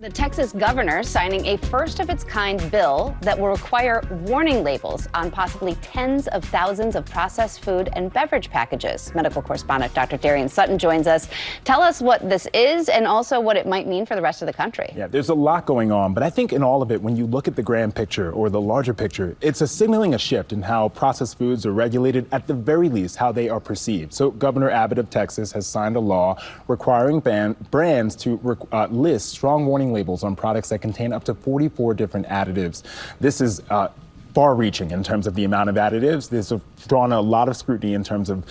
The Texas governor signing a first-of-its-kind bill that will require warning labels on possibly tens of thousands of processed food and beverage packages. Medical correspondent Dr. Darien Sutton joins us. Tell us what this is and also what it might mean for the rest of the country. Yeah, there's a lot going on, but I think in all of it, when you look at the grand picture or the larger picture, it's signaling a shift in how processed foods are regulated, at the very least, how they are perceived. So Governor Abbott of Texas has signed a law requiring brands to list strong warning labels on products that contain up to 44 different additives. This is far-reaching in terms of the amount of additives. This has drawn a lot of scrutiny in terms of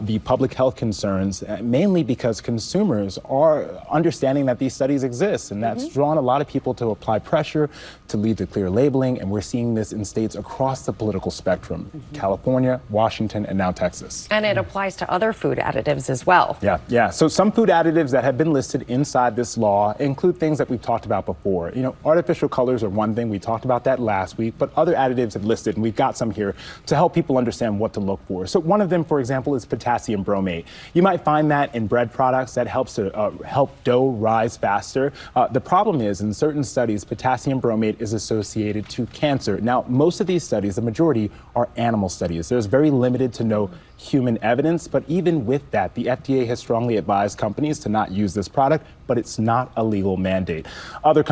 the public health concerns, mainly because consumers are understanding that these studies exist, and that's drawn a lot of people to apply pressure to lead to clear labeling, and we're seeing this in states across the political spectrum, California, Washington, and now Texas. And it applies to other food additives as well. Yeah. So some food additives that have been listed inside this law include things that we've talked about before. You know, artificial colors are one thing. We talked about that last week, but other additives have listed, and we've got some here to help people understand what to look for. So one of them, for example, is potassium bromate. You might find that in bread products. That helps to help dough rise faster. The problem is, in certain studies, potassium bromate is associated to cancer. Now, most of these studies, the majority, are animal studies. There's very limited to no human evidence, but even with that, the FDA has strongly advised companies to not use this product, but it's not a legal mandate. Other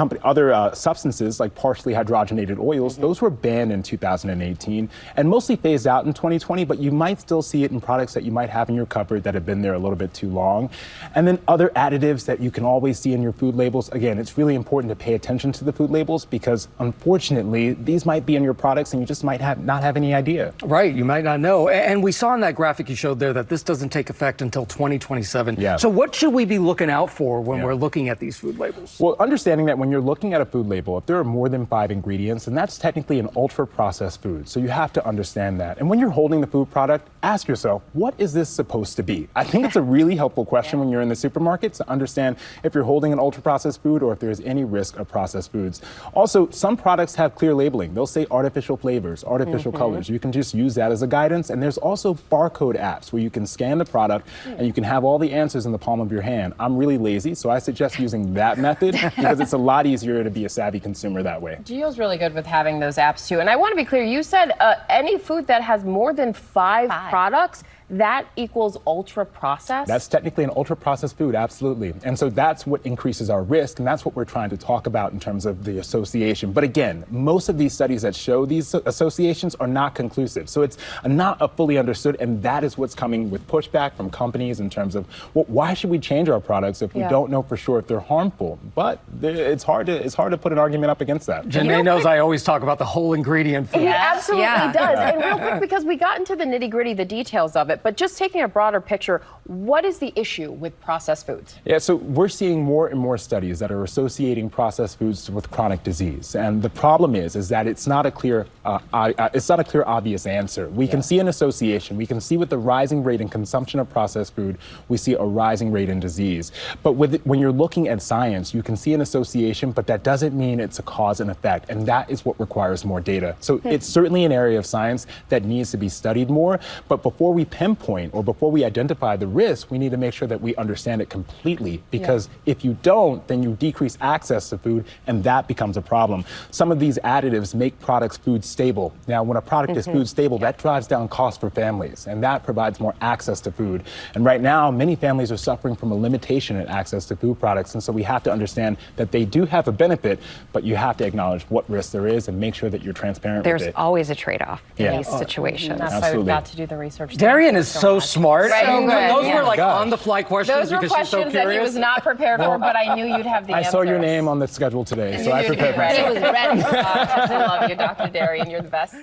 substances like partially hydrogenated oils, those were banned in 2018 and mostly phased out in 2020, but you might still see it in products that you might have in your cupboard that have been there a little bit too long. And then other additives that you can always see in your food labels. Again, it's really important to pay attention to the food labels because unfortunately, these might be in your products and you just might not have any idea. Right, you might not know. And we saw in that graphic you showed there that this doesn't take effect until 2027. Yeah. So what should we be looking out for when we're looking at these food labels? Well, understanding that when you're looking at a food label, if there are more than 5 ingredients, then that's technically an ultra-processed food. So you have to understand that. And when you're holding the food product, ask yourself, what is this supposed to be? I think it's a really helpful question when you're in the supermarket to understand if you're holding an ultra-processed food or if there's any risk of processed foods. Also, some products have clear labeling. They'll say artificial flavors, artificial colors. You can just use that as a guidance. And there's also barcode apps where you can scan the product and you can have all the answers in the palm of your hand. I'm really lazy, so I suggest using that method because it's a lot easier to be a savvy consumer that way. Gio's really good with having those apps too. And I want to be clear, you said any food that has more than five products, that equals ultra processed? That's technically an ultra processed food, absolutely. And so that's what increases our risk, and that's what we're trying to talk about in terms of the association. But again, most of these studies that show these associations are not conclusive. So it's not fully understood, and that is what's coming with pushback from companies in terms of, well, why should we change our products if we don't know for sure if they're harmful? But it's hard to put an argument up against that. Janae knows I always talk about the whole ingredient food. It absolutely does. And real quick, because we got into the nitty-gritty, the details of it, but just taking a broader picture, what is the issue with processed foods? Yeah, so we're seeing more and more studies that are associating processed foods with chronic disease. And the problem is that it's not a clear, obvious answer. We can see an association. We can see with the rising rate in consumption of processed food, we see a rising rate in disease. But when you're looking at science, you can see an association, but that doesn't mean it's a cause and effect. And that is what requires more data. So it's certainly an area of science that needs to be studied more. But before we pinpoint or before we identify the risk, we need to make sure that we understand it completely, because if you don't, then you decrease access to food, and that becomes a problem. Some of these additives make products food stable. Now, when a product is food stable, that drives down costs for families, and that provides more access to food. And right now, many families are suffering from a limitation in access to food products, and so we have to understand that they do have a benefit, but you have to acknowledge what risk there is and make sure that you're transparent with it. There's always a trade-off in these situations. That's why we've got to do the research. Darien is so smart. Right. Those were like on-the-fly questions. Those were questions that he was not prepared for, but I knew you'd have the answers. I saw your name on the schedule today, so I prepared myself. It was ready. I love you, Dr. Darien. You're the best.